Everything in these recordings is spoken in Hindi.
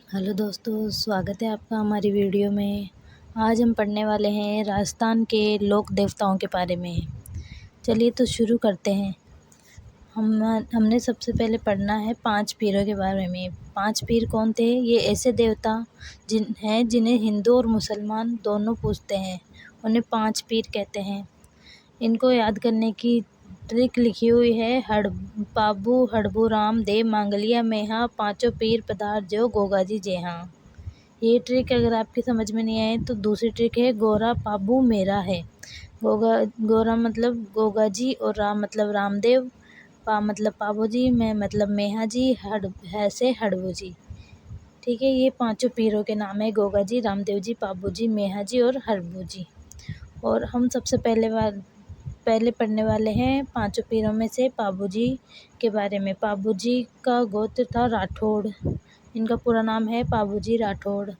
हेलो दोस्तों, स्वागत है आपका हमारी वीडियो में। आज हम पढ़ने वाले हैं राजस्थान के लोक देवताओं के बारे में। चलिए तो शुरू करते हैं। हमने सबसे पहले पढ़ना है 5 पीरों के बारे में। 5 पीर कौन थे? ये ऐसे देवता जिन्हें हिंदू और मुसलमान दोनों पूजते हैं। उन्हें 5 पीर कहते हैं। इनको याद करने की ट्रिक लिखी हुई है। पाबू हड़बू राम देव मांगलिया मेहा पांचों पीर पधार जो गोगा जी जेहा। ये ट्रिक अगर आपकी समझ में नहीं आए तो दूसरी ट्रिक है गोरा पाबू मेरा है। गोरा मतलब गोगा जी और राम मतलब रामदेव, पा मतलब पाबू जी, मैं मतलब मेहा जी, है से हड़बू जी। ठीक है, ये पांचों पीरों के नाम है गोगा जी, रामदेव जी, पाबू जी, मेहा जी और हड़बू जी। और हम सबसे पहले पढ़ने वाले हैं पांचों पीरों में से पाबू जी के बारे में। पाबू जी का गोत्र था राठौड़। इनका पूरा नाम है पाबू जी राठौड़।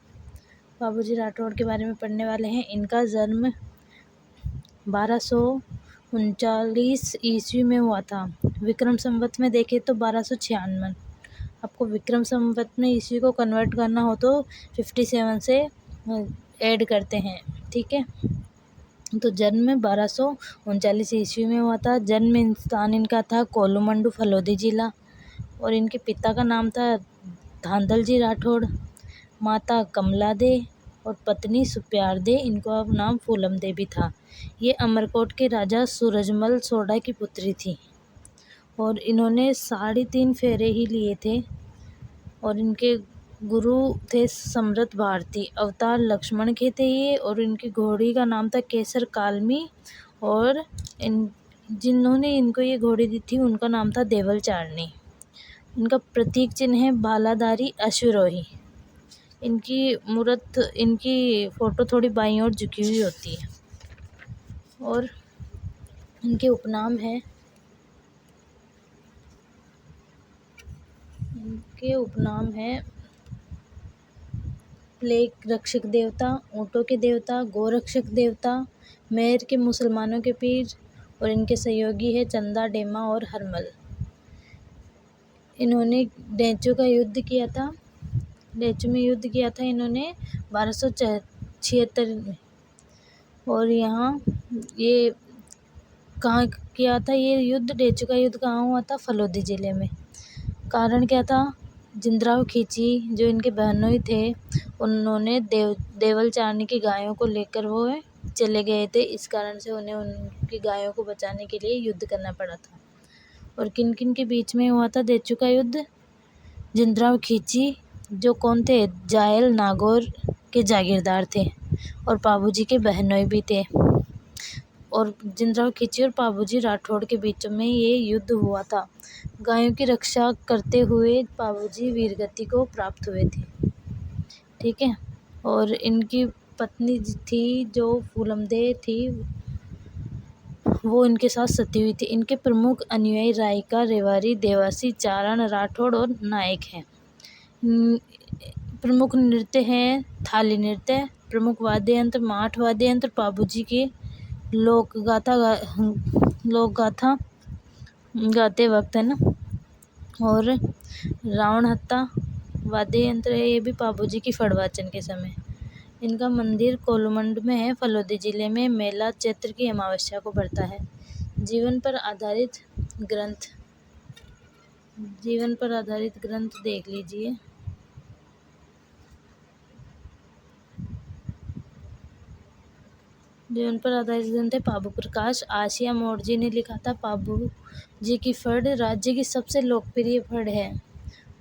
पाबू जी राठौड़ के बारे में पढ़ने वाले हैं। इनका जन्म 1239 ईस्वी में हुआ था। विक्रम संवत में देखें तो 1296। आपको विक्रम संवत में ईस्वी को कन्वर्ट करना हो तो 57 से ऐड करते हैं। ठीक है, तो जन्म 1239 ईस्वी में हुआ था। जन्म स्थान इनका था कोलुमंडू फलोदी जिला और इनके पिता का नाम था धांधल जी राठौड़, माता कमला दे और पत्नी सुप्यार दे। इनका नाम फूलम देवी था। ये अमरकोट के राजा सूरजमल सोढ़ा की पुत्री थी और इन्होंने 3.5 फेरे ही लिए थे। और इनके गुरु थे सम्रत भारती। अवतार लक्ष्मण के थे ये। और इनकी घोड़ी का नाम था केसर कालमी और जिन्होंने इनको ये घोड़ी दी थी उनका नाम था देवल चारनी। इनका प्रतीक चिन्ह है बालाधारी अश्वरोही। इनकी फोटो थोड़ी बाईं ओर झुकी हुई होती है। और इनके उपनाम है प्लेग रक्षक देवता, ऊँटों के देवता, गोरक्षक देवता, मेहर के मुसलमानों के पीर और इनके सहयोगी है चंदा, डेमा और हरमल। इन्होंने डेंचू में युद्ध किया था इन्होंने 1276 में। और यहाँ ये कहाँ किया था ये युद्ध? डेंचू का युद्ध कहाँ हुआ था? फलोदी जिले में। कारण क्या था? जिंद्राव खींची जो इनके बहनोई थे, उन्होंने देवल चारनी की गायों को लेकर वो चले गए थे। इस कारण से उन्हें उनकी गायों को बचाने के लिए युद्ध करना पड़ा था। और किन किन के बीच में हुआ था डेंचू का युद्ध? जिंद्राव खींची जो कौन थे? जायल नागौर के जागीरदार थे और पाबूजी के बहनोई भी थे। और जिंद्राव खींची और पाबूजी राठौड़ के बीच में ये युद्ध हुआ था। गायों की रक्षा करते हुए पाबूजी वीरगति को प्राप्त हुए थे। ठीक है, और इनकी पत्नी थी जो फूलमदे थी, वो इनके साथ सती हुई थी। इनके प्रमुख अनुयायी रायका, रेवारी, देवासी, चारण, राठौड़ और नायक हैं। प्रमुख नृत्य हैं थाली नृत्य। प्रमुख वाद्य यंत्र माठ वाद्य यंत्र। पाबूजी के लोक गाथा गाते वक्त है ना। और रावण हत्ता वाद्य यंत्र है, ये भी पाबूजी की फड़वाचन के समय। इनका मंदिर कोलुमंड में है, फलोदी जिले में। मेला चैत्र की अमावस्या को पड़ता है। जीवन पर आधारित ग्रंथ देख लीजिए। जीवन पर आधारित ग्रंथ है पाबू प्रकाश। आशिया मोर्जी ने लिखा था। पाबू जी की फड़ राज्य की सबसे लोकप्रिय फड़ है।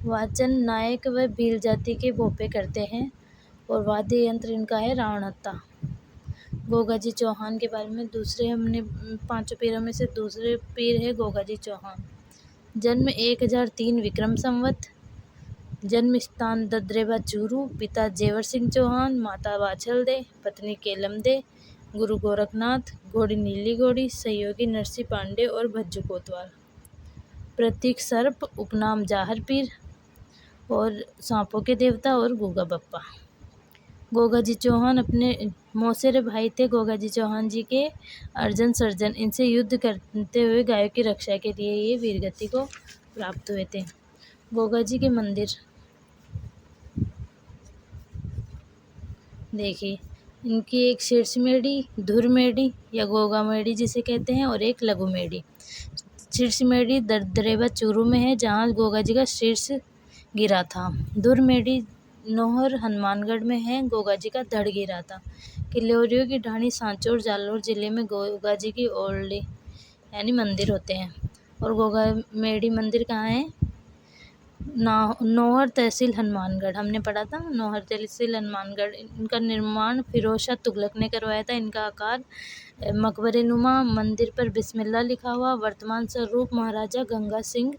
वाचन नायक व भील जाति के भोपे करते हैं। और वाद्य यंत्र इनका है रावणत्ता। गोगा जी चौहान के बारे में हमने 5 पीरों में से दूसरे पीर है गोगा जी चौहान। जन्म 1003 विक्रम संवत। जन्म स्थान ददरेबा चूरू। पिता जेवर सिंह चौहान, माता वाछल दे, पत्नी केलम दे, गुरु गोरखनाथ, घोड़ी नीली घोड़ी, सहयोगी नरसी पांडे और भज्जू कोतवाल। प्रतीक सर्प, उपनाम जाहर पीर और सांपों के देवता और गोगा बप्पा। गोगा जी चौहान अपने मौसेरे भाई थे गोगा जी चौहान जी के अर्जन सर्जन। इनसे युद्ध करते हुए गायों की रक्षा के लिए ये वीरगति को प्राप्त हुए थे। गोगा जी के मंदिर देखिए, इनकी एक शीर्ष मेढ़ी, धुर मेढ़ी या गोगा मेढ़ी जिसे कहते हैं, और एक लघु मेढ़ी। शीर्ष मेढ़ी दरेबा चूरू में है, जहाँ गोगा जी का शीर्ष गिरा था। धुर मेढ़ी नौहर हनुमानगढ़ में है, गोगा जी का धड़ गिरा था। किल्लोरियों की ढाणी सांचौर जालौर जिले में गोगा जी की ओल्डी यानी मंदिर होते हैं। और गोगा मेढ़ी मंदिर कहाँ है? नौहर तहसील हनुमानगढ़, हमने पढ़ा था नौहर तहसील हनुमानगढ़। इनका निर्माण फिरोज शाह तुगलक ने करवाया था। इनका आकार मकबरे नुमा, मंदिर पर बिस्मिल्लाह लिखा हुआ। वर्तमान स्वरूप महाराजा गंगा सिंह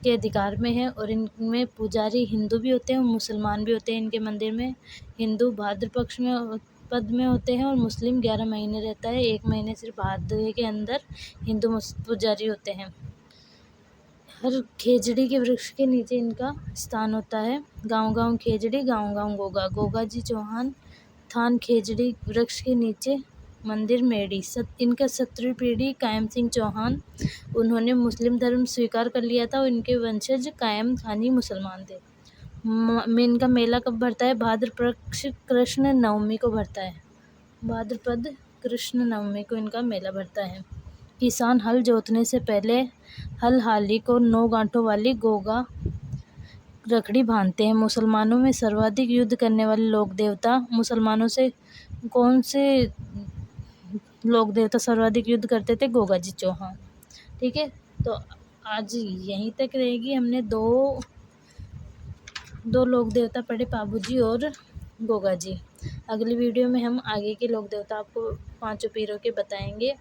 के अधिकार में है, और इनमें पुजारी हिंदू भी होते हैं और मुसलमान भी होते हैं। इनके मंदिर में हिंदू भाद्र पक्ष में पद में होते हैं और मुस्लिम 11 महीने रहता है। 1 महीने सिर्फ भाद्र के अंदर हिंदू पुजारी होते हैं। हर खेजड़ी के वृक्ष के नीचे इनका स्थान होता है। गांव गांव खेजड़ी, गांव गांव गोगा। गोगा जी चौहान थान खेजड़ी वृक्ष के नीचे मंदिर मेढ़ी। इनका 17वीं पीढ़ी कायम सिंह चौहान, उन्होंने मुस्लिम धर्म स्वीकार कर लिया था और इनके वंशज कायम खानी मुसलमान थे। इनका मेला कब भरता है? भाद्रपद कृष्ण नवमी को भरता है। भाद्रपद कृष्ण नवमी को इनका मेला भरता है। किसान हल जोतने से पहले हल हाली को 9 गांठों वाली गोगा रखड़ी बांधते हैं। मुसलमानों में सर्वाधिक युद्ध करने वाले लोक देवता, मुसलमानों से कौन से लोक देवता सर्वाधिक युद्ध करते थे? गोगा जी चौहान। ठीक है, तो आज यहीं तक रहेगी। हमने दो लोक देवता पढ़े, पाबू जी और गोगा जी। अगली वीडियो में हम आगे के लोक देवता आपको 5 पीरों के बताएंगे।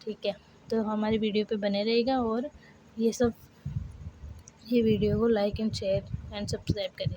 ठीक है, तो हमारी वीडियो पे बने रहेगा, और ये वीडियो को like and share and subscribe करें।